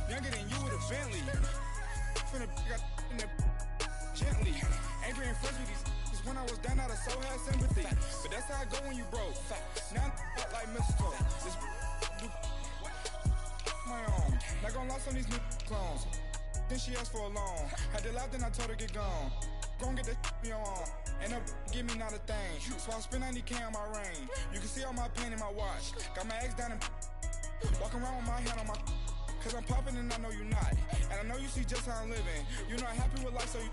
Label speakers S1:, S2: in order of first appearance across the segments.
S1: Younger than you with a Bentley. Finna got in the gently. Ain't been friends with these. Cause when I was down, I so had sympathy. But that's how I go when you broke. Now I'm like mistletoe. This my own. Not gonna lost on these new clones. Then she asked for a loan. Had to laugh, then I told her get gone. Gon' get that me on. Ain't no give me not a thing. So I spend 90K on my ring. You can see all my pain in my watch. Got my ex down and walking around with my hand on my. Cause I'm popping and I know you not. And I know you see just how I'm living. You not happy with life, so you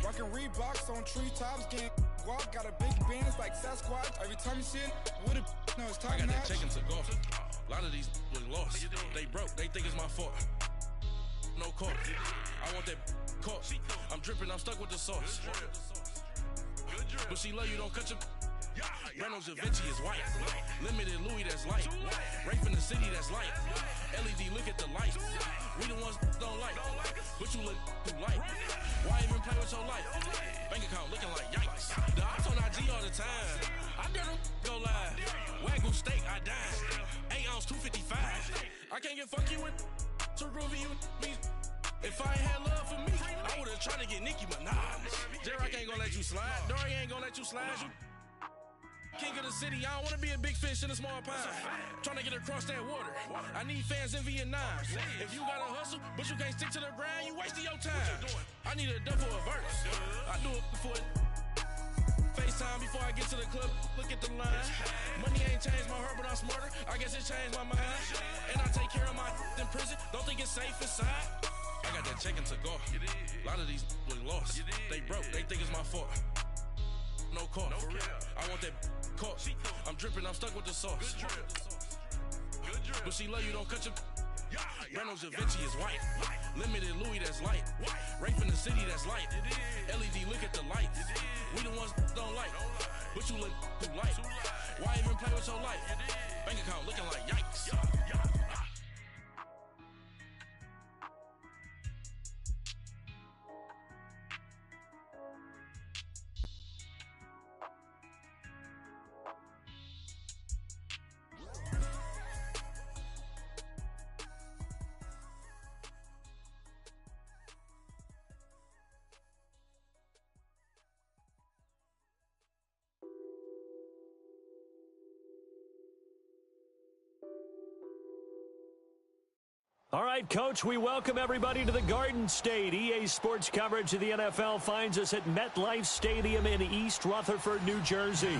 S1: rockin' Reeboks on treetops, getting guap. Got a big band, it's like Sasquatch. Every time you see it, with it, no, it's top notch.
S2: I got that chicken to golf. A lot of these was lost. They broke, they think it's my fault. No court. I want that caught. I'm dripping, I'm stuck with the sauce. But she love you, don't cut your. Reynolds Da Vinci is white. Limited Louis, that's light. Rape in the city, that's light. LED, look at the light. We the ones don't like. But you look too light. Why even play with your life? Bank account looking like yikes. The ops on IG all the time. I dare them go live. Wagyu steak, I dine. 8 ounce, 255. I can't get fuck you with too groovy you me. If I ain't had love for me, I would've tried to get Nicki Minaj. J-Rock ain't gonna let you slide. Dory ain't gonna let you slide. You king of the city, I don't wanna be a big fish in a small pond. Trying to get across that water. I need fans in Vietnam. If you gotta hustle, but you can't stick to the grind, you wasting your time. I need a double a verse. I do it before FaceTime before I get to the club. Look at the line. Money ain't changed my heart, but I'm smarter. I guess it changed my mind. And I take care of my in prison. Don't think it's safe inside. I got that chicken to go. A lot of these was lost. They broke, they think it's my fault. No court. I want that caught. I'm dripping, I'm stuck with the sauce. But she love you, don't cut your. Reynolds Da Vinci is white. Limited Louis, that's light. Rape in the city, that's light. LED, look at the lights. We the ones don't like. But you look too light. Why even play with your life? Bank account looking like yikes.
S3: All right, Coach, we welcome everybody to the Garden State. EA Sports coverage of the NFL finds us at MetLife Stadium in East Rutherford, New Jersey.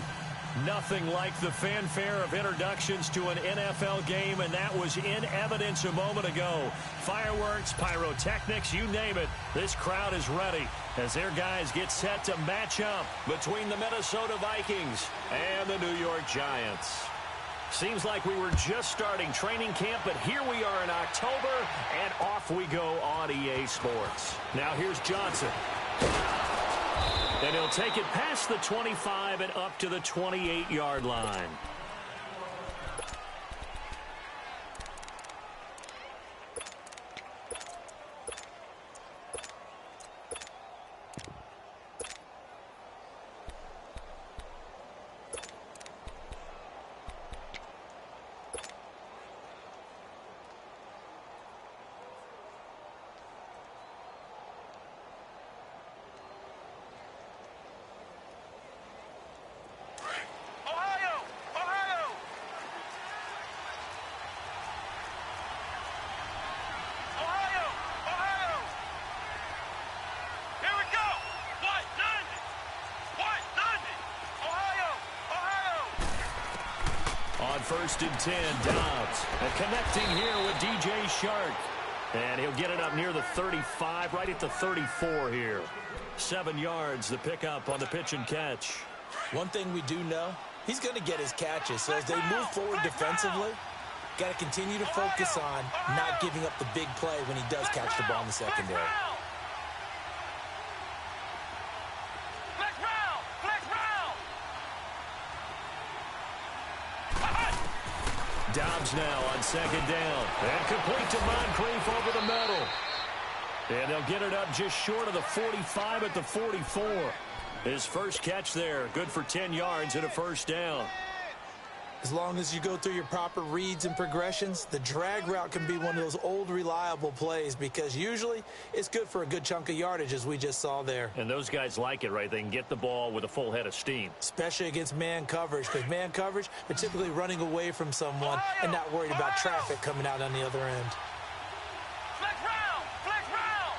S3: Nothing like the fanfare of introductions to an NFL game, and that was in evidence a moment ago. Fireworks, pyrotechnics, you name it. This crowd is ready as their guys get set to match up between the Minnesota Vikings and the New York Giants. Seems like we were just starting training camp, but here we are in October, and off we go on EA Sports. Now here's Johnson. And he'll take it past the 25 and up to the 28-yard line. First and 10, Dobbs. And connecting here with DJ Shark. And he'll get it up near the 35, right at the 34 here. 7 yards, the pickup on the pitch and catch.
S4: One thing we do know, he's going to get his catches. So as they move forward defensively, got to continue to focus on not giving up the big play when he does catch the ball in the secondary.
S3: Dobbs now on second down. And complete to Moncrief over the middle. And they'll get it up just short of the 45 at the 44. His first catch there, good for 10 yards and a first down.
S4: As long as you go through your proper reads and progressions, the drag route can be one of those old, reliable plays because usually it's good for a good chunk of yardage, as we just saw there.
S3: And those guys like it, right? They can get the ball with a full head of steam.
S4: Especially against man coverage, because man coverage, they're typically running away from someone and not worried about traffic coming out on the other end.
S5: Flex round! Flex round!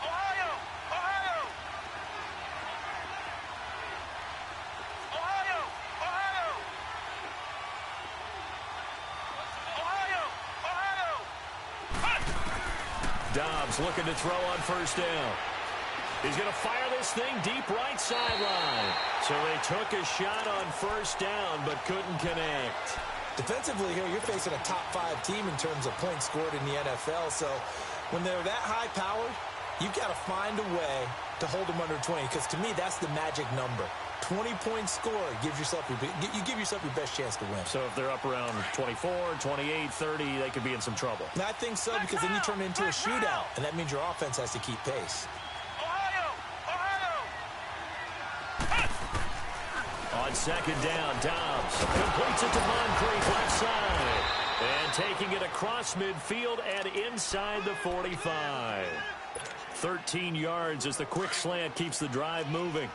S5: Ohio! Ohio! Ohio! Ohio! Ohio! Ohio!
S3: Dobbs looking to throw on first down. He's going to fire this thing deep right sideline. So they took a shot on first down but couldn't connect.
S4: Defensively here, you're facing a top-5 team in terms of points scored in the NFL. So when they're that high-powered, you've got to find a way to hold them under 20, because to me, that's the magic number. 20-point score gives yourself you give yourself your best chance to win.
S3: So if they're up around 24, 28, 30, they could be in some trouble.
S4: And I think so, because then you turn it into a shootout, and that means your offense has to keep pace.
S3: On second down, Dobbs completes it to Moncrief left side. And taking it across midfield and inside the 45. 13 yards as the quick slant keeps the drive moving.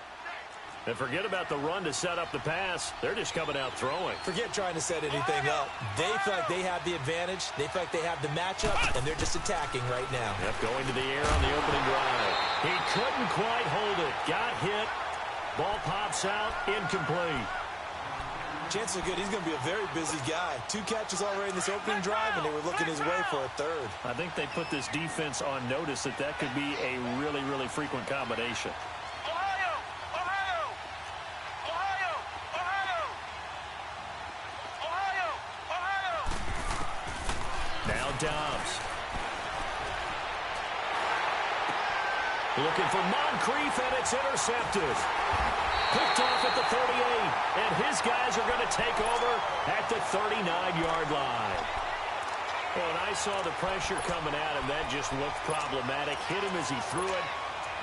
S3: And forget about the run to set up the pass. They're just coming out throwing.
S4: Forget trying to set anything up. They feel like they have the advantage. They feel like they have the matchup, and they're just attacking right now.
S3: Yep, going to the air on the opening drive. He couldn't quite hold it. Got hit. Ball pops out, incomplete.
S4: Chances are good he's going to be a very busy guy. 2 catches already in this opening drive, and they were looking his way for a third.
S3: I think they put this defense on notice that that could be a really, really frequent combination.
S5: Ohio! Ohio! Ohio! Ohio! Ohio! Ohio!
S3: Now Dobbs. Looking for Moncrief, and it's intercepted. Picked off at the 38, and his guys are going to take over at the 39-yard line. Well, and I saw the pressure coming at him. That just looked problematic. Hit him as he threw it,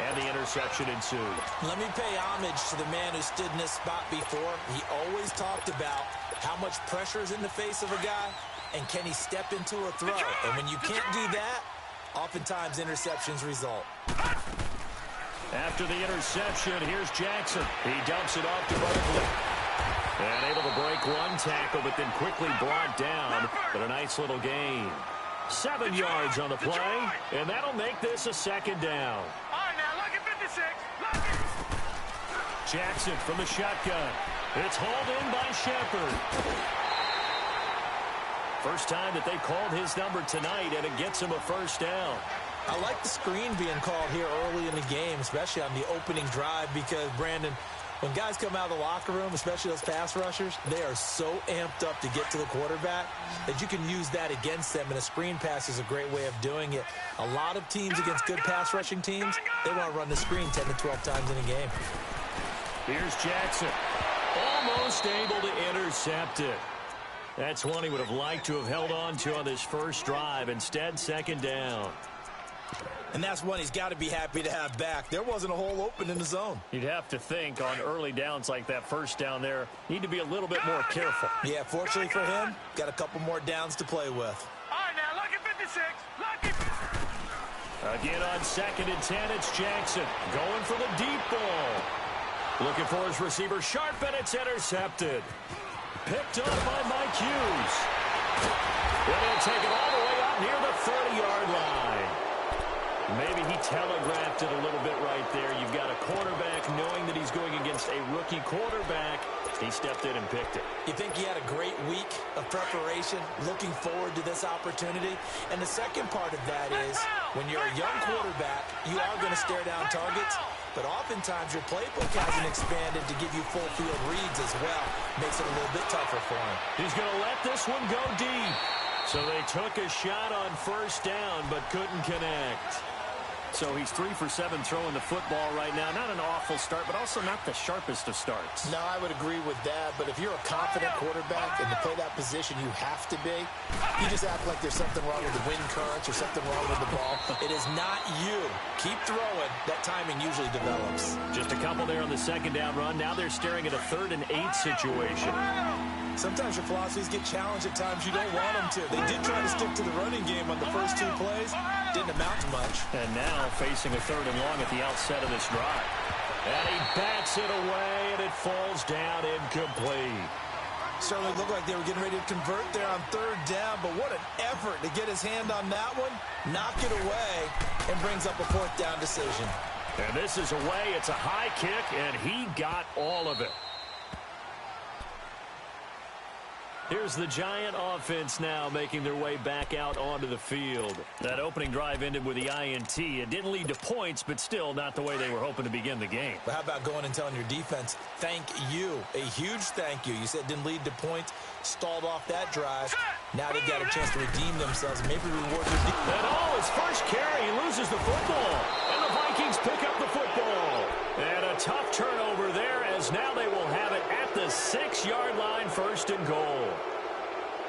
S3: and the interception ensued.
S4: Let me pay homage to the man who stood in this spot before. He always talked about how much pressure is in the face of a guy, and can he step into a throw. And when you can't do that, oftentimes interceptions result.
S3: After the interception, here's Jackson. He dumps it off to Barkley. And able to break one tackle, but then quickly brought down. But a nice little gain. 7 yards on the play, and that'll make this a second down.
S5: All right, now, look at 56. Look at...
S3: Jackson from the shotgun. It's hauled in by Shepard. First time that they called his number tonight, and it gets him a first down.
S4: I like the screen being called here early in the game, especially on the opening drive, because, Brandon, when guys come out of the locker room, especially those pass rushers, they are so amped up to get to the quarterback that you can use that against them, and a screen pass is a great way of doing it. A lot of teams against good pass rushing teams, they want to run the screen 10 to 12 times in a game.
S3: Here's Jackson. Almost able to intercept it. That's one he would have liked to have held on to on this first drive. Instead, second down.
S4: And that's one he's got to be happy to have back. There wasn't a hole open in the zone.
S3: You'd have to think on early downs like that first down there, need to be a little bit more careful.
S4: Yeah, fortunately for him, got a couple more downs to play with.
S5: All right, now, look at 56. Look at...
S3: Again on 2nd and 10, it's Jackson going for the deep ball. Looking for his receiver Sharp, and it's intercepted. Picked up by Mike Hughes. Well, he'll take it all the way out near the 30-yard line. Maybe he telegraphed it a little bit right there. You've got a quarterback knowing that he's going against a rookie quarterback. He stepped in and picked it.
S4: You think he had a great week of preparation, looking forward to this opportunity? And the second part of that is, when you're a young quarterback, you are going to stare down targets, but oftentimes your playbook hasn't expanded to give you full field reads as well. Makes it a little bit tougher for him.
S3: He's going to let this one go deep. So they took a shot on first down, but couldn't connect. So he's 3 for 7 throwing the football right now. Not an awful start, but also not the sharpest of starts.
S6: No, I would agree with that. But if you're a confident quarterback and to play that position you have to be, you just act like there's something wrong with the wind currents or something wrong with the ball.
S4: It is not you. Keep throwing. That timing usually develops.
S3: Just a couple there on the second down run. Now they're staring at a 3rd and 8 situation.
S4: Sometimes your philosophies get challenged at times you don't want them to. They did try to stick to the running game on the first 2 plays. Didn't amount to much.
S3: And now facing a 3rd and long at the outset of this drive. And he bats it away, and it falls down incomplete.
S4: Certainly looked like they were getting ready to convert there on 3rd down, but what an effort to get his hand on that one, knock it away, and brings up a 4th down decision.
S3: And this is away. It's a high kick, and he got all of it. Here's the Giant offense now making their way back out onto the field. That opening drive ended with the INT. It didn't lead to points, but still not the way they were hoping to begin the game.
S4: But how about going and telling your defense, thank you, a huge thank you. You said it didn't lead to points, stalled off that drive. Now they've got a chance to redeem themselves and maybe reward their defense.
S3: And his first carry, he loses the football. And the Vikings pick up the football. And a tough turnover there, as now they will have it at the 6-yard line, 1st and goal.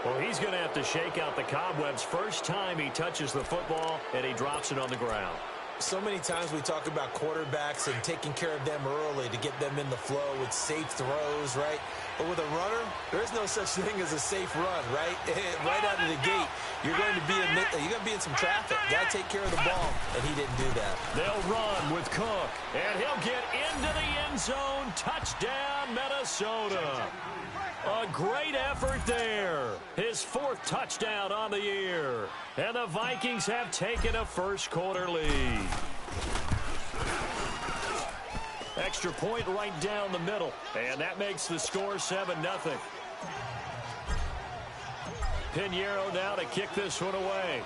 S3: Well, he's going to have to shake out the cobwebs first time he touches the football, and he drops it on the ground.
S4: So many times we talk about quarterbacks and taking care of them early to get them in the flow with safe throws, right? But with a runner, there is no such thing as a safe run, right? Right out of the gate, you're going to be in some traffic. Got to take care of the ball, and he didn't do that.
S3: They'll run with Cook, and he'll get into the end zone. Touchdown, Minnesota. A great effort there. His 4th touchdown on the year. And the Vikings have taken a first-quarter lead. Extra point right down the middle. And that makes the score 7-0. Pinheiro now to kick this one away.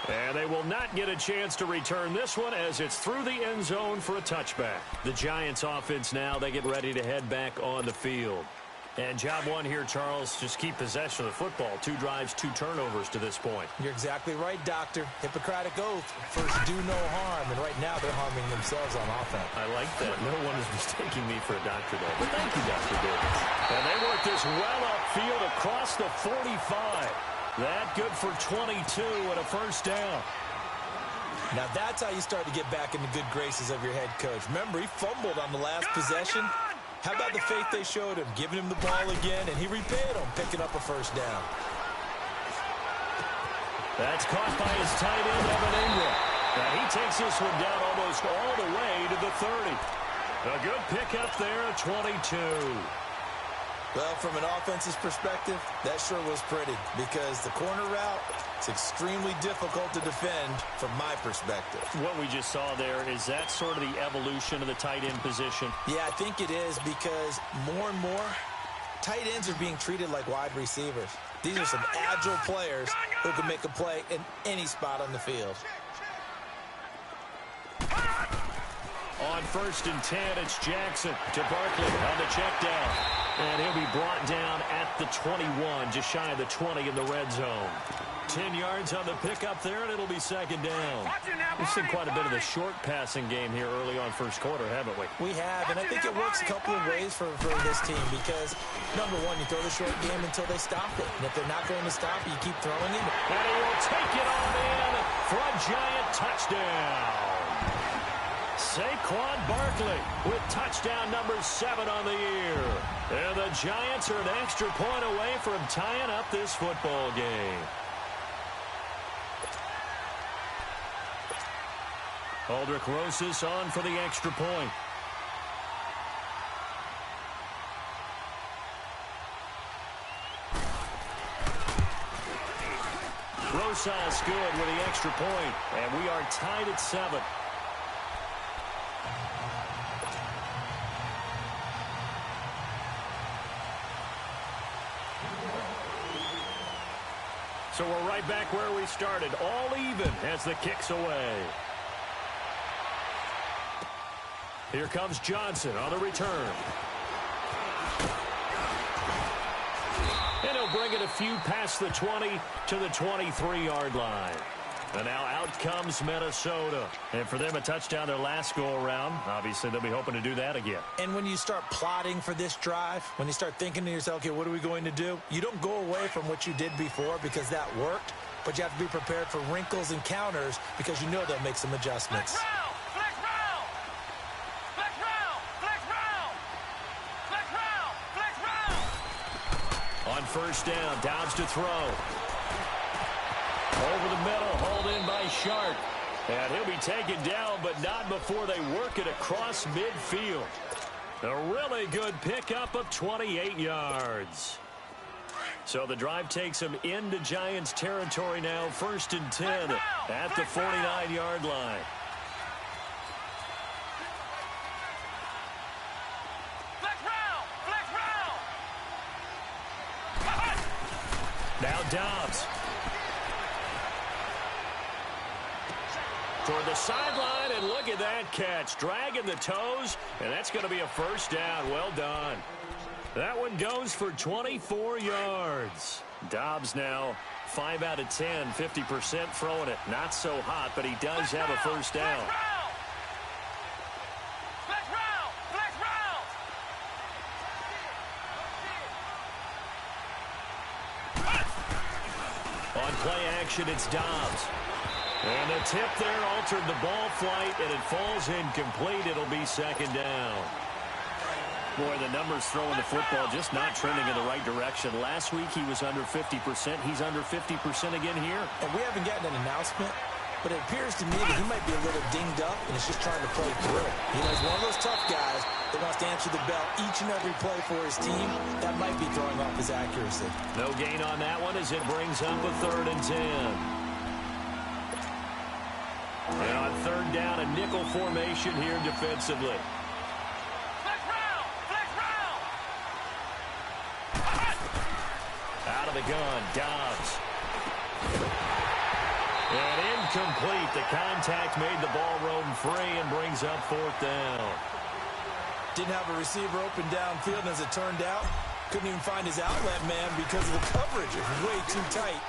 S3: And they will not get a chance to return this one as it's through the end zone for a touchback. The Giants offense now, they get ready to head back on the field. And job 1 here, Charles, just keep possession of the football. 2 drives, 2 turnovers to this point.
S4: You're exactly right, Doctor. Hippocratic oath. First, do no harm. And right now, they're harming themselves on offense.
S3: I like that. No one is mistaking me for a doctor, though. But thank you, Dr. Davis. And they work this well upfield across the 45. That good for 22 and a first down.
S4: Now that's how you start to get back in the good graces of your head coach. Remember, he fumbled on the last possession. How about the faith they showed him, giving him the ball again, and he repaid them, picking up a first down.
S3: That's caught by his tight end, Evan Ingram. Now he takes this one down almost all the way to the 30. A good pickup there, 22.
S4: Well, from an offense's perspective, that sure was pretty because the corner route is extremely difficult to defend from my perspective.
S3: What we just saw there, is that sort of the evolution of the tight end position?
S4: Yeah, I think it is because more and more tight ends are being treated like wide receivers. These are some agile players who can make a play in any spot on the field.
S3: On 1st and 10, it's Jackson to Barkley on the check down. And he'll be brought down at the 21, just shy of the 20 in the red zone. 10 yards on the pickup there, and it'll be 2nd down. We've seen quite a bit of the short passing game here early on first quarter, haven't we?
S4: We have, and I think it works a couple of ways for this team because, number one, you throw the short game until they stop it. And if they're not going to stop it, you keep throwing it.
S3: And he will take it on in for a Giant touchdown. Saquon Barkley with touchdown number 7 on the year. And the Giants are an extra point away from tying up this football game. Aldrich Rosas on for the extra point. Rosas good with the extra point, and we are tied at 7. So we're right back where we started, all even as the kick's away. Here comes Johnson on the return. And he'll bring it a few past the 20 to the 23-yard line. And now out comes Minnesota. And for them, a touchdown their last go-around. Obviously, they'll be hoping to do that again.
S4: And when you start plotting for this drive, when you start thinking to yourself, okay, what are we going to do? You don't go away from what you did before because that worked, but you have to be prepared for wrinkles and counters because you know they'll make some adjustments.
S5: Let's roll! Let's roll! Let's roll!
S3: On first down, Dobbs to throw. Over the middle, hauled in by Sharp. And he'll be taken down, but not before they work it across midfield. A really good pickup of 28 yards. So the drive takes them into Giants territory now, 1st and 10 at the 49-yard line. Now Dobbs. Toward the sideline, and look at that catch. Dragging the toes, and that's going to be a first down. Well done. That one goes for 24 yards. Dobbs now 5 out of 10, 50% throwing it. Not so hot, but he does have a first down. On play action, it's Dobbs. And the tip there altered the ball flight, and it falls incomplete. It'll be second down. Boy, the numbers throwing the football just not trending in the right direction. Last week he was under 50%. He's under 50% again here.
S4: And we haven't gotten an announcement, but it appears to me that he might be a little dinged up and is just trying to play through. You know, he's one of those tough guys that wants to answer the bell each and every play for his team. That might be throwing off his accuracy.
S3: No gain on that one as it brings up a 3rd and 10. And on 3rd down, a nickel formation here defensively. Out of the gun, Dobbs. And incomplete. The contact made the ball roam free and brings up 4th down.
S4: Didn't have a receiver open downfield, and as it turned out, couldn't even find his outlet man because of the coverage. It was way too tight.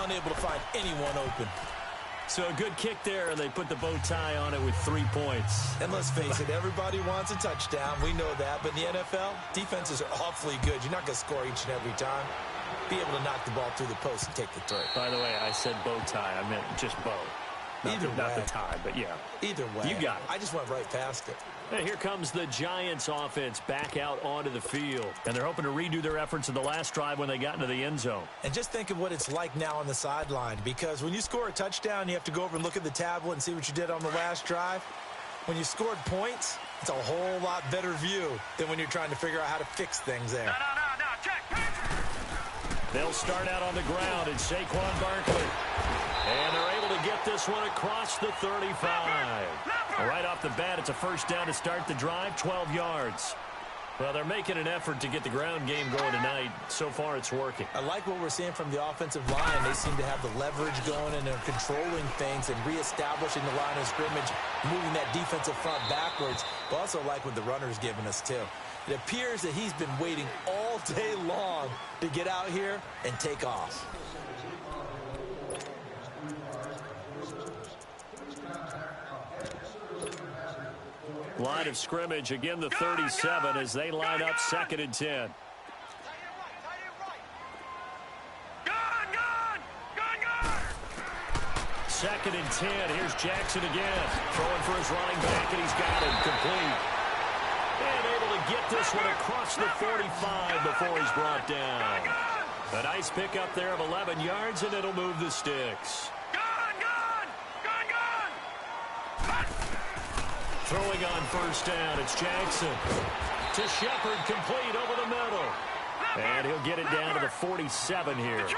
S4: Unable to find anyone open.
S3: So a good kick there, and they put the bow tie on it with 3 points.
S4: And let's face it, everybody wants a touchdown. We know that. But in the NFL, defenses are awfully good. You're not going to score each and every time. Be able to knock the ball through the post and take the throw.
S3: By the way, I said bow tie. I meant just bow. Not the tie, but yeah.
S4: Either way.
S3: You got it.
S4: I just went right past it.
S3: And here comes the Giants offense back out onto the field. And they're hoping to redo their efforts in the last drive when they got into the end zone.
S4: And just think of what it's like now on the sideline. Because when you score a touchdown, you have to go over and look at the tablet and see what you did on the last drive. When you scored points, it's a whole lot better view than when you're trying to figure out how to fix things there.
S5: No, check.
S3: They'll start out on the ground. It's Saquon Barkley. And they're able to get this one across the 35. Right off the bat, it's a first down to start the drive, 12 yards. Well, they're making an effort to get the ground game going tonight. So far, it's working.
S4: I like what we're seeing from the offensive line. They seem to have the leverage going, and they're controlling things and reestablishing the line of scrimmage, moving that defensive front backwards. But also like what the runner's giving us, too. It appears that he's been waiting all day long to get out here and take off.
S3: Line of scrimmage, again the 37 as they line up 2nd and 10. Second and 10. Here's Jackson again. Throwing for his running back, and he's got it complete. And able to get this one across the 45 before he's brought down. A nice pickup there of 11 yards, and it'll move the sticks. Throwing on first down, it's Jackson. To Shepard, complete over the middle. And he'll get it down to the 47 here.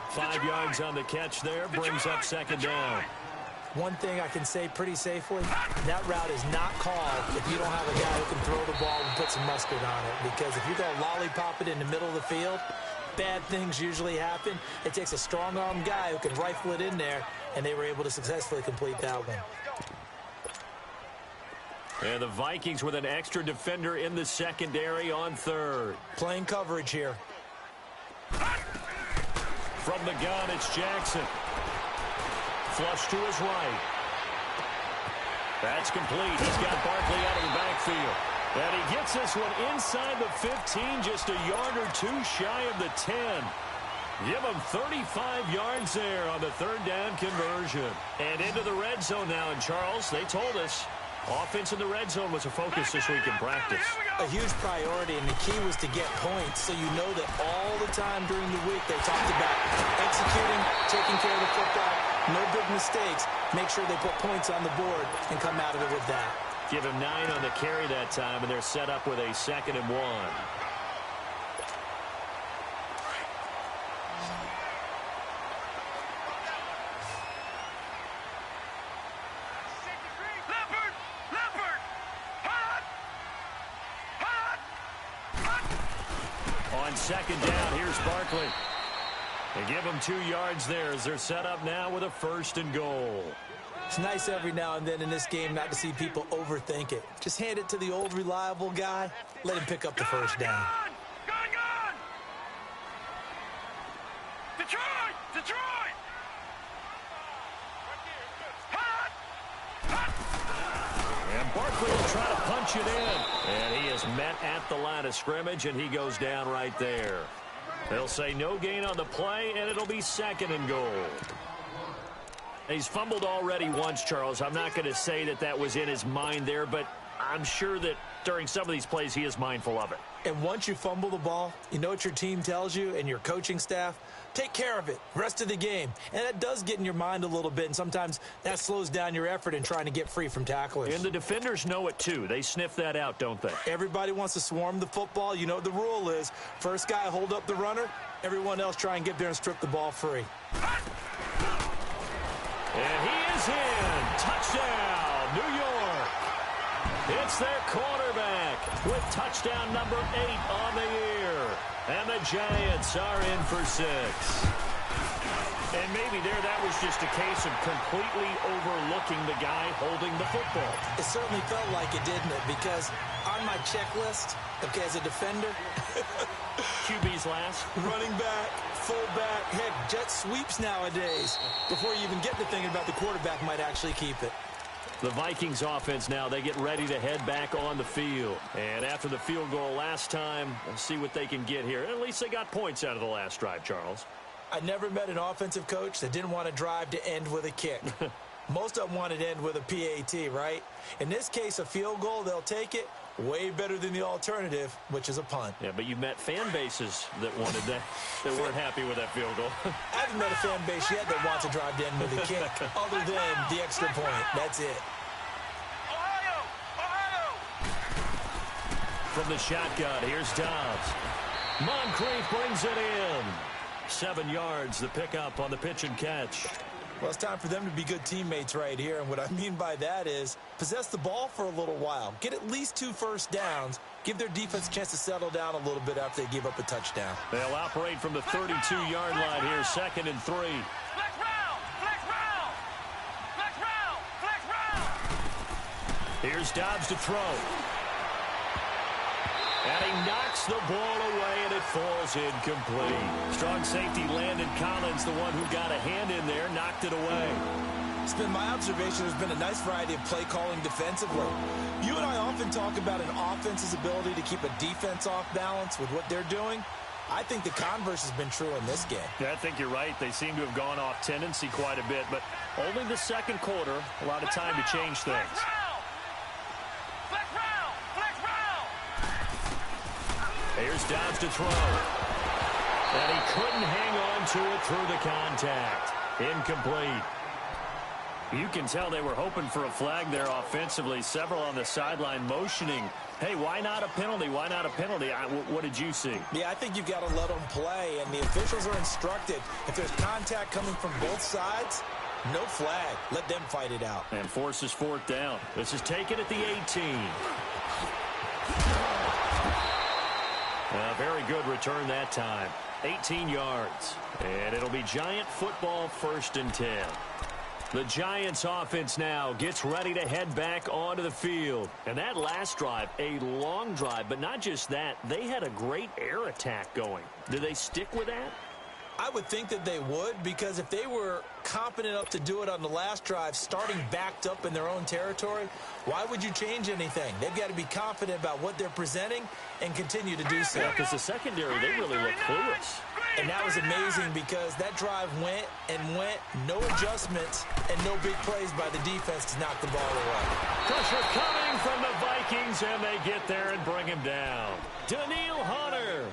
S3: 5 yards on the catch there, brings up 2nd down.
S4: One thing I can say pretty safely, that route is not called if you don't have a guy who can throw the ball and put some mustard on it. Because if you're going to lollipop it in the middle of the field, bad things usually happen. It takes a strong-arm guy who can rifle it in there, and they were able to successfully complete that one.
S3: And the Vikings with an extra defender in the secondary on 3rd.
S4: Playing coverage here.
S3: From the gun, it's Jackson. Flush to his right. That's complete. He's got Barkley out of the backfield. And he gets this one inside the 15, just a yard or two shy of the 10. Give him 35 yards there on the 3rd down conversion. And into the red zone now. And Charles, they told us Offense in the red zone was a focus this week in practice.
S4: A huge priority, and the key was to get points, so you know that all the time during the week they talked about executing, taking care of the football, no big mistakes, make sure they put points on the board and come out of it with that.
S3: Give him 9 on the carry that time, and they're set up with a 2nd and 1. On 2nd down, here's Barkley. They give him 2 yards there as they're set up now with a 1st and goal.
S4: It's nice every now and then in this game not to see people overthink it. Just hand it to the old reliable guy. Let him pick up the 1st down.
S5: Gone! Detroit!
S3: And Barkley will try to punch it in. And he is met at the line of scrimmage, and he goes down right there. They'll say no gain on the play, and it'll be 2nd and goal. He's fumbled already once, Charles. I'm not going to say that that was in his mind there, but I'm sure that during some of these plays he is mindful of it.
S4: And once you fumble the ball, you know what your team tells you and your coaching staff? Take care of it rest of the game. And that does get in your mind a little bit, and sometimes that slows down your effort in trying to get free from tacklers.
S3: And the defenders know it too. They sniff that out, don't they?
S4: Everybody wants to swarm the football. You know what the rule is. First guy hold up the runner. Everyone else try and get there and strip the ball free.
S3: And he is in. Touchdown, New York. It's their quarterback with touchdown number 8 on the year. And the Giants are in for 6. And maybe that was just a case of completely overlooking the guy holding the football.
S4: It certainly felt like it, didn't it? Because on my checklist, okay, as a defender,
S3: QB's last.
S4: Running back, fullback, heck, jet sweeps nowadays. Before you even get to thinking about the quarterback might actually keep it.
S3: The Vikings offense now, they get ready to head back on the field. And after the field goal last time, we'll see what they can get here. At least they got points out of the last drive, Charles.
S4: I never met an offensive coach that didn't want to drive to end with a kick. Most of them wanted to end with a PAT, right? In this case, a field goal, they'll take it. Way better than the alternative, which is a punt.
S3: Yeah, but you met fan bases that wanted that, that weren't happy with that field goal.
S4: I haven't met a fan base yet that wants to drive to end with a kick, other than the extra point. That's it.
S5: Ohio!
S3: From the shotgun, here's Dobbs. Moncrief brings it in. 7 yards, the pickup on the pitch and catch.
S4: Well, it's time for them to be good teammates right here, and what I mean by that is possess the ball for a little while, get at least 2 first downs, give their defense a chance to settle down a little bit after they give up a touchdown.
S3: They'll operate from the 32-yard line here, 2nd and 3.
S5: Flex round!
S3: Here's Dobbs to throw. And he knocks the ball away, and it falls incomplete. Strong safety Landon Collins, the one who got a hand in there, knocked it away.
S4: It's been my observation there's been a nice variety of play calling defensively. You and I often talk about an offense's ability to keep a defense off balance with what they're doing. I think the converse has been true in this game.
S3: Yeah, I think you're right. They seem to have gone off tendency quite a bit, but only the second quarter, a lot of time to change things. Here's Dobbs to throw. And he couldn't hang on to it through the contact. Incomplete. You can tell they were hoping for a flag there offensively. Several on the sideline motioning. Hey, why not a penalty? Why not a penalty? What did you see?
S4: Yeah, I think you've got to let them play, and the officials are instructed. If there's contact coming from both sides, no flag. Let them fight it out.
S3: And forces 4th down. This is taken at the 18. A very good return that time. 18 yards. And it'll be Giant football, 1st and 10. The Giants offense now gets ready to head back onto the field. And that last drive, a long drive, but not just that. They had a great air attack going. Do they stick with that?
S4: I would think that they would, because if they were confident enough to do it on the last drive, starting backed up in their own territory, why would you change anything? They've got to be confident about what they're presenting and continue to do so.
S3: Yeah, because the secondary, they really look clueless.
S4: And that was amazing because that drive went and went, no adjustments and no big plays by the defense to knock the ball away.
S3: Pressure coming from the Vikings, and they get there and bring him down. Daniil Hunter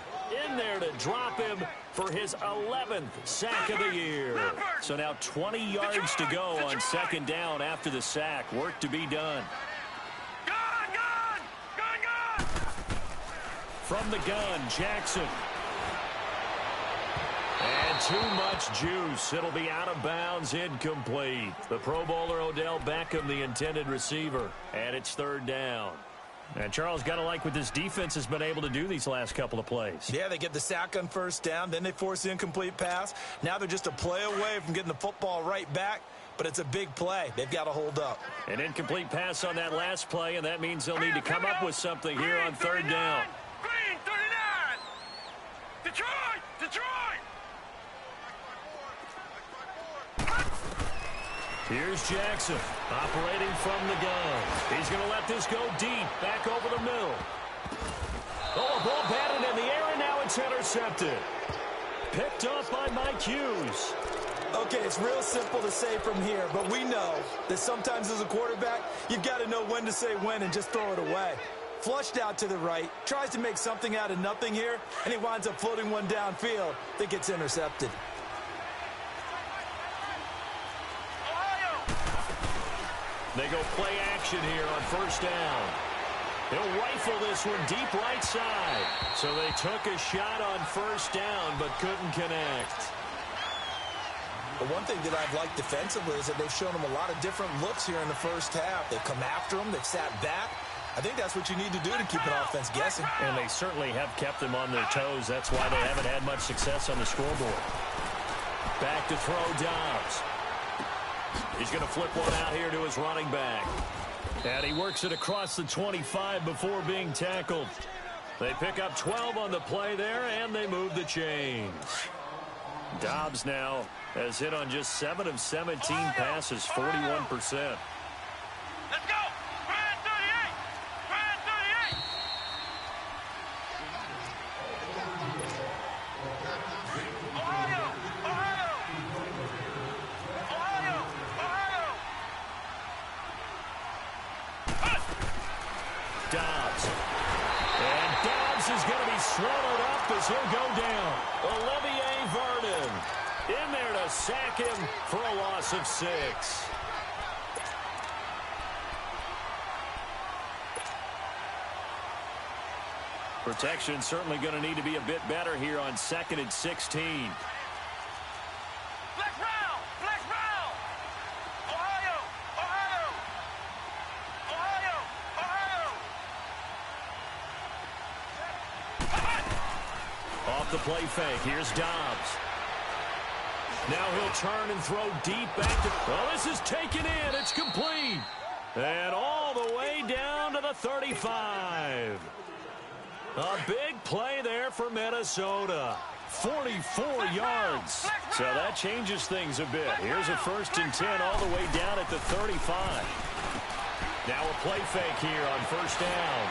S3: in there to drop him for his 11th sack of the year. So now 20 yards to go on second down after the sack. Work to be done. From the gun, Jackson. And too much juice. It'll be out of bounds, incomplete. The Pro Bowler Odell Beckham, the intended receiver. And it's third down. And Charles, got to like what this defense has been able to do these last couple of plays.
S4: Yeah, they get the sack on first down, then they force the incomplete pass. Now they're just a play away from getting the football right back, but it's a big play. They've got to hold up.
S3: An incomplete pass on that last play, and that means they'll need to come up with something here on third down.
S5: Green 39! Detroit! Detroit!
S3: Here's Jackson, operating from the gun. He's going to let this go deep, back over the middle. Oh, a ball batted in the air, and now it's intercepted. Picked up by Mike Hughes.
S4: Okay, it's real simple to say from here, but we know that sometimes as a quarterback, you've got to know when to say when and just throw it away. Flushed out to the right, tries to make something out of nothing here, and he winds up floating one downfield that gets intercepted.
S3: They go play action here on first down. He'll rifle this one deep right side. So they took a shot on first down but couldn't connect.
S4: The one thing that I've liked defensively is that they've shown him a lot of different looks here in the first half. They've come after him. They've sat back. I think that's what you need to do to keep an offense guessing.
S3: And they certainly have kept them on their toes. That's why they haven't had much success on the scoreboard. Back to throw Dobbs. He's going to flip one out here to his running back. And he works it across the 25 before being tackled. They pick up 12 on the play there, and they move the chains. Dobbs now has hit on just 7 of 17 passes, 41%.
S5: Let's go! Brand 38! Brand 38! Ohio! Ohio! Ohio! Ohio!
S3: Dobbs. And Dobbs is going to be swallowed up as he'll go down. Olivier Vernon in there to sack him for a loss of 6. Protection certainly going to need to be a bit better here on 2nd and 16.
S5: Flex round! Flex round! Ohio! Ohio! Ohio!
S3: Off the play fake. Here's Dobbs. Now he'll turn and throw deep back to... Well, this is taken in. It's complete. And all the way down to the 35. A big play there for Minnesota. 44 yards. So that changes things a bit. Here's a 1st and 10 all the way down at the 35. Now a play fake here on first down.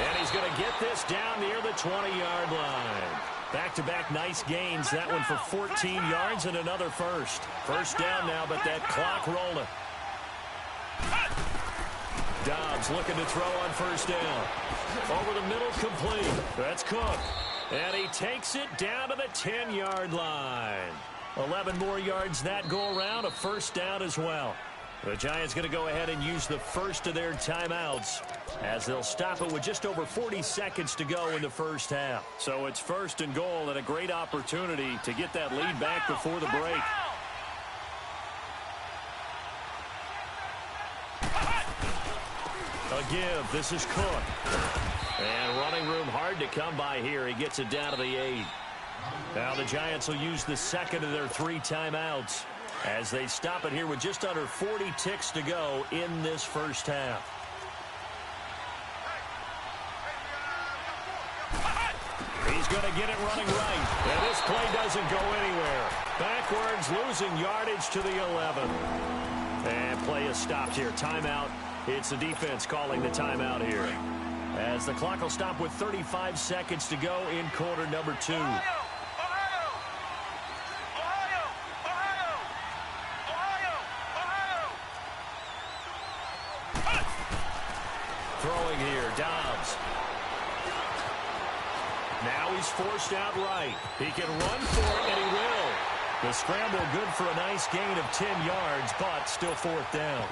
S3: And he's going to get this down near the 20-yard line. Back-to-back nice gains. That one for 14 yards and another first. First down now, but that clock rolling. Dobbs looking to throw on first down. Over the middle, complete. That's Cook. And he takes it down to the 10-yard line. 11 more yards that go around. A first down as well. The Giants going to go ahead and use the first of their timeouts as they'll stop it with just over 40 seconds to go in the first half. So it's 1st and goal and a great opportunity to get that lead back before the break. A give. This is Cook. And running room hard to come by here. He gets it down to the 8. Now the Giants will use the 2nd of their 3 timeouts as they stop it here with just under 40 ticks to go in this first half. He's going to get it running right. And this play doesn't go anywhere. Backwards, losing yardage to the 11. And play is stopped here. Timeout. It's the defense calling the timeout here. As the clock will stop with 35 seconds to go in quarter number 2. throwing here. Dobbs. Now he's forced out right. He can run for it, and he will. The scramble good for a nice gain of 10 yards, but still fourth down.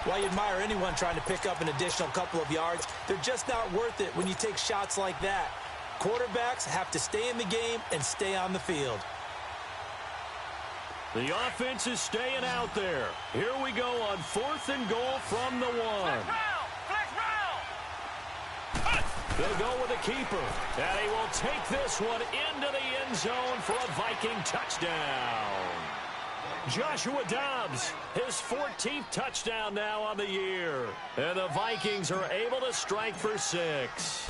S4: While you admire anyone trying to pick up an additional couple of yards, they're just not worth it when you take shots like that. Quarterbacks have to stay in the game and stay on the field.
S3: The offense is staying out there. Here we go on 4th and goal from the 1. They'll go with a keeper. And he will take this one into the end zone for a Viking touchdown. Joshua Dobbs, his 14th touchdown now on the year. And the Vikings are able to strike for 6.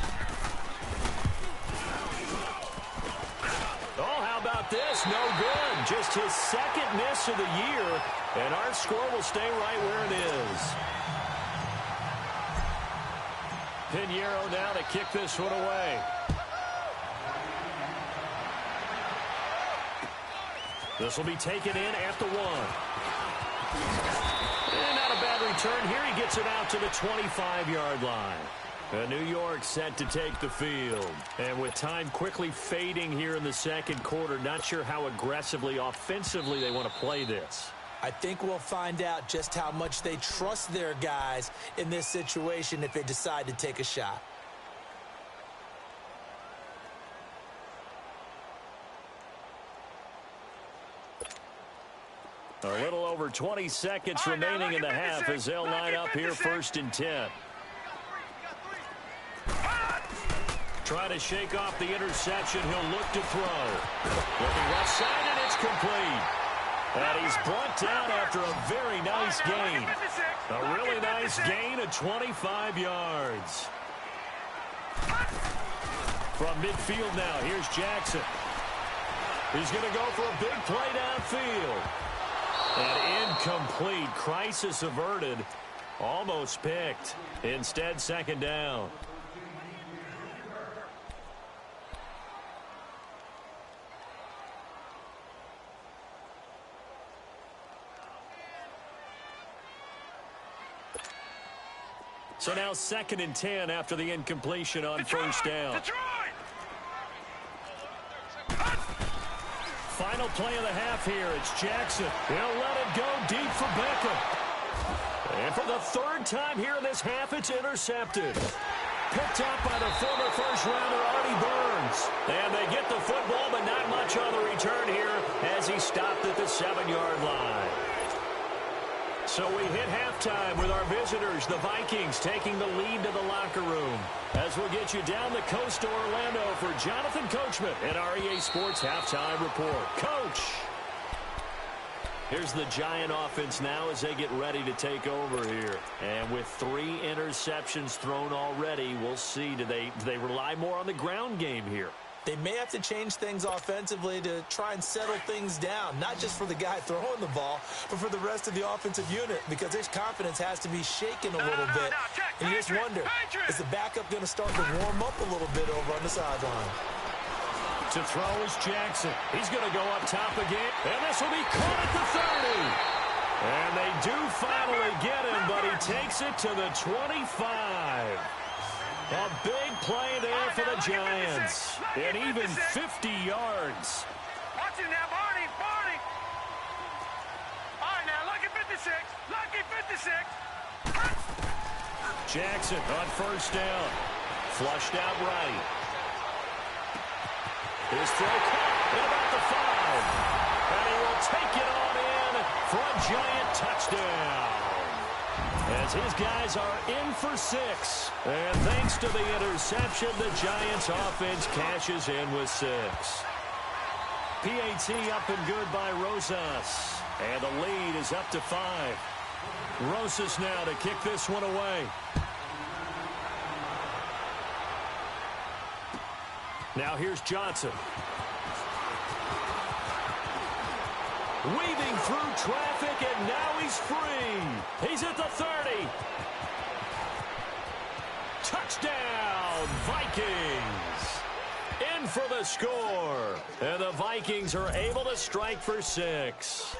S3: Oh, how about this? No good. Just his second miss of the year, and our score will stay right where it is. Pinheiro now to kick this one away. This will be taken in at the 1. And not a bad return here. He gets it out to the 25-yard line. New York set to take the field. And with time quickly fading here in the second quarter, not sure how aggressively, offensively they want to play this.
S4: I think we'll find out just how much they trust their guys in this situation if they decide to take a shot.
S3: A little over 20 seconds remaining in the half as they'll line up here 1st and 10. Trying to shake off the interception. He'll look to throw. Looking left side, and it's complete. And he's brought down after a very nice gain. A really nice gain of 25 yards. From midfield now, here's Jackson. He's going to go for a big play downfield. And incomplete. Crisis averted. Almost picked. Instead, 2nd down. So now 2nd and 10 after the incompletion on 1st down. Final play of the half here. It's Jackson. He'll let it go deep for Beckham. And for the 3rd time here in this half, it's intercepted. Picked up by the former first-rounder Artie Burns. And they get the football, but not much on the return here as he stopped at the 7-yard line. So we hit halftime with our visitors, the Vikings, taking the lead to the locker room. As we'll get you down the coast to Orlando for Jonathan Coachman and our EA Sports Halftime Report. Coach! Here's the Giant offense now as they get ready to take over here. And with 3 interceptions thrown already, we'll see. Do they rely more on the ground game here?
S4: They may have to change things offensively to try and settle things down, not just for the guy throwing the ball, but for the rest of the offensive unit, because his confidence has to be shaken a little bit. And you just wonder, is the backup going to start to warm up a little bit over on the sideline?
S3: To throw is Jackson. He's going to go up top again, and this will be caught at the 30. And they do finally get him, but he takes it to the 25. A big play there for the Giants. And even 50 yards.
S5: Watch it now, Barney. All right, now, lucky 56. Lucky 56.
S3: Jackson on 1st down. Flushed out right. His throw caught at about the 5. And he will take it on in for a Giant touchdown. As his guys are in for 6. And thanks to the interception, the Giants offense cashes in with 6. PAT up and good by Rosas. And the lead is up to 5. Rosas now to kick this one away. Now here's Johnson. Weaving through traffic, and now he's free. He's at the 30. Touchdown, Vikings. In for the score. And the Vikings are able to strike for 6.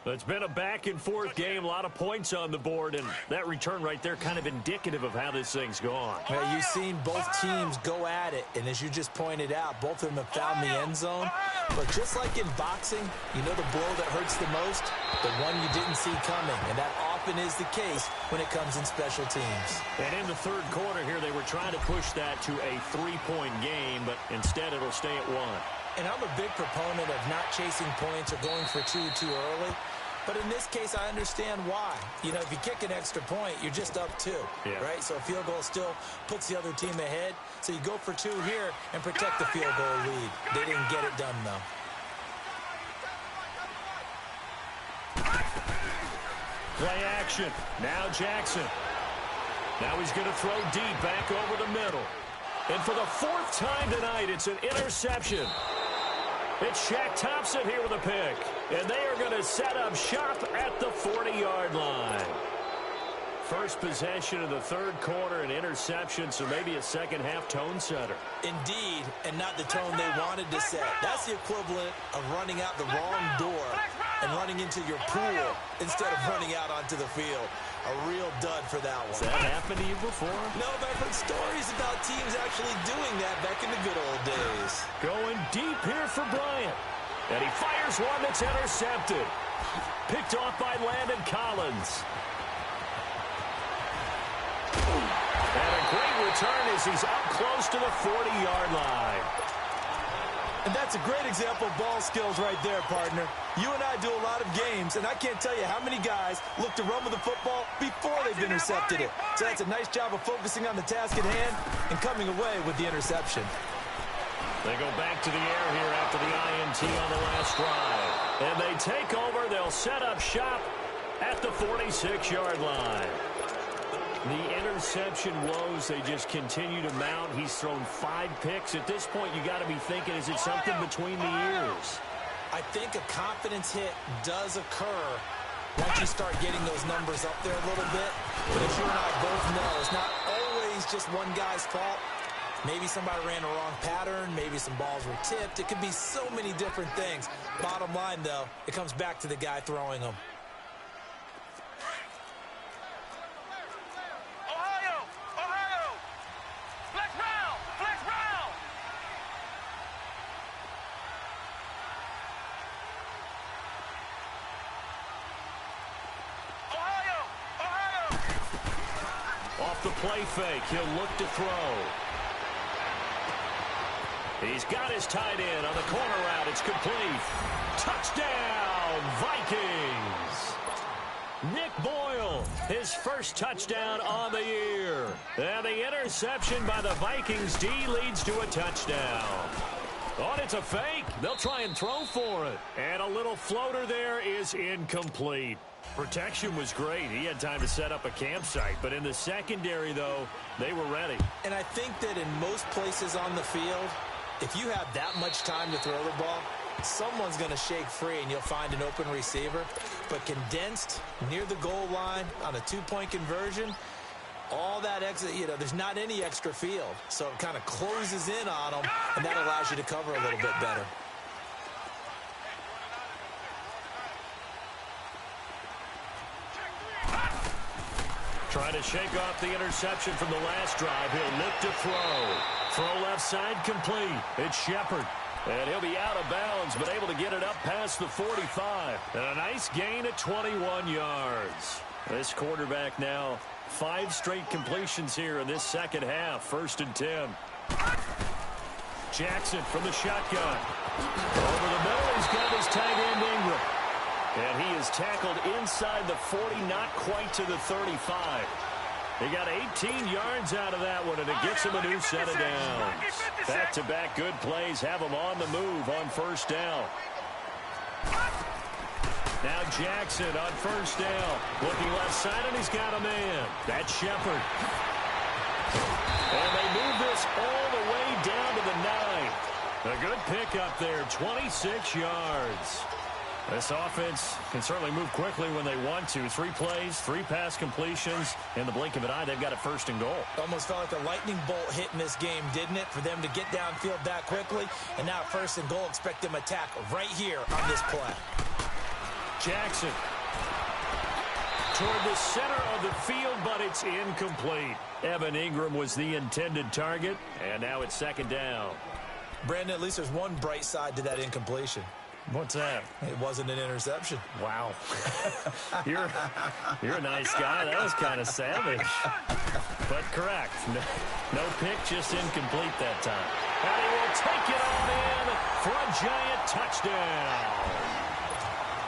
S3: It's been a back-and-forth game, a lot of points on the board, and that return right there kind of indicative of how this thing's gone.
S4: Well, you've seen both teams go at it, and as you just pointed out, both of them have found the end zone. But just like in boxing, you know the blow that hurts the most? The one you didn't see coming, and that often is the case when it comes in special teams.
S3: And in the third quarter here, they were trying to push that to a 3-point game, but instead it'll stay at 1.
S4: And I'm a big proponent of not chasing points or going for two too early. But in this case, I understand why. You know, if you kick an extra point, you're just up 2, right? So a field goal still puts the other team ahead. So you go for 2 here and protect the field goal lead. They didn't get it done, though.
S3: Play action. Now Jackson. Now he's going to throw deep back over the middle. And for the 4th time tonight, it's an interception. It's Shaq Thompson here with a pick. And they are going to set up shop at the 40-yard line. First possession of the third quarter, an interception, so maybe a second-half tone setter.
S4: Indeed, and not the tone they wanted to set. That's the equivalent of running out the wrong door and running into your pool instead of running out onto the field. A real dud for that one.
S3: Has that happened to you before?
S4: No, but I've heard stories about teams actually doing that back in the good old days.
S3: Going deep here for Bryant. And he fires one that's intercepted. Picked off by Landon Collins. And a great return as he's up close to the 40-yard line.
S4: And that's a great example of ball skills right there, partner. You and I do a lot of games, and I can't tell you how many guys look to run with the football before they've intercepted it. So that's a nice job of focusing on the task at hand and coming away with the interception.
S3: They go back to the air here after the INT on the last drive. And they take over. They'll set up shop at the 46-yard line. The interception woes, they just continue to mount. He's thrown 5 picks. At this point, you got to be thinking, is it something between the ears?
S4: I think a confidence hit does occur once you start getting those numbers up there a little bit. But as you and I both know, it's not always just one guy's fault. Maybe somebody ran a wrong pattern. Maybe some balls were tipped. It could be so many different things. Bottom line, though, it comes back to the guy throwing them.
S3: Off the play fake, he'll look to throw. He's got his tight end on the corner route. It's complete. Touchdown, Vikings. Nick Boyle, his first touchdown on the year. And the interception by the Vikings D leads to a touchdown. Oh, it's a fake. They'll try and throw for it. And a little floater there is incomplete. Protection was great. He had time to set up a campsite. But in the secondary, though, they were ready.
S4: And I think that in most places on the field, if you have that much time to throw the ball, someone's going to shake free and you'll find an open receiver. But condensed near the goal line on a 2-point conversion, all that extra, you know, there's not any extra field. So it kind of closes in on them, and that allows you to cover a little bit better.
S3: Trying to shake off the interception from the last drive. He'll look to throw. Throw left side complete. It's Shepard. And he'll be out of bounds, but able to get it up past the 45. And a nice gain at 21 yards. This quarterback now, 5 straight completions here in this second half. 1st and 10. Jackson from the shotgun. Over the middle, he's got his tight end Ingram. And he is tackled inside the 40, not quite to the 35. He got 18 yards out of that one, and it gets him a new set of downs. Back-to-back good plays have him on the move on 1st down. Now Jackson on 1st down. Looking left side, and he's got a man. That's Shepard. And they move this all the way down to the 9. A good pickup there, 26 yards. This offense can certainly move quickly when they want to. 3 plays, 3 pass completions. In the blink of an eye, they've got it 1st and goal.
S4: Almost felt like a lightning bolt hit in this game, didn't it? For them to get downfield that quickly. And now 1st and goal, expect them to attack right here on this play.
S3: Jackson. Toward the center of the field, but it's incomplete. Evan Ingram was the intended target, and now it's second down.
S4: Brandon, at least there's one bright side to that incompletion.
S3: What's that?
S4: It wasn't an interception.
S3: Wow. You're a nice guy. That was kind of savage. But correct. No pick, just incomplete that time. And he will take it on in for a giant touchdown.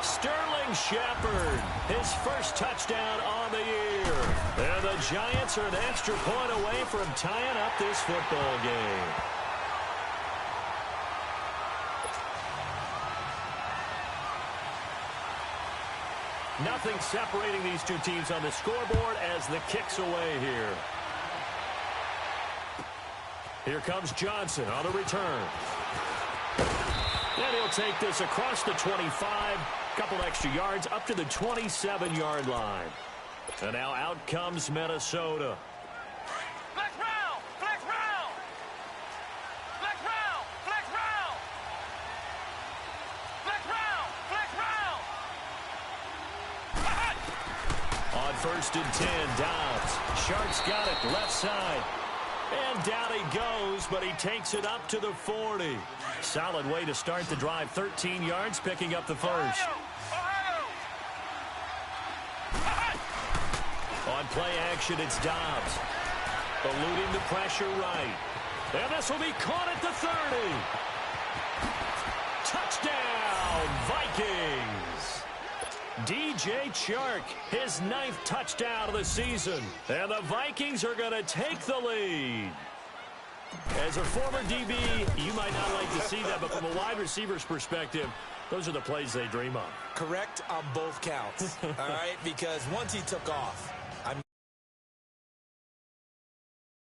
S3: Sterling Shepard, his first touchdown on the year. And the Giants are an extra point away from tying up this football game. Nothing separating these two teams on the scoreboard as the kick's away here. Here comes Johnson on the return. And he'll take this across the 25. Couple extra yards up to the 27-yard line. And now out comes Minnesota.
S5: Flex round! Flex round! Flex round! Flex round! Flex round! Flex round!
S3: On first and 10, Dobbs. Shark's got it left side. And down he goes, but he takes it up to the 40. Solid way to start the drive. 13 yards, picking up the first. On play action, it's Dobbs. Eluding the pressure right. And this will be caught at the 30. Touchdown, Vikings. DJ Chark, his 9th touchdown of the season. And the Vikings are going to take the lead. As a former DB, you might not like to see that, but from a wide receiver's perspective, those are the plays they dream of.
S4: Correct on both counts, all right? Because once he took off,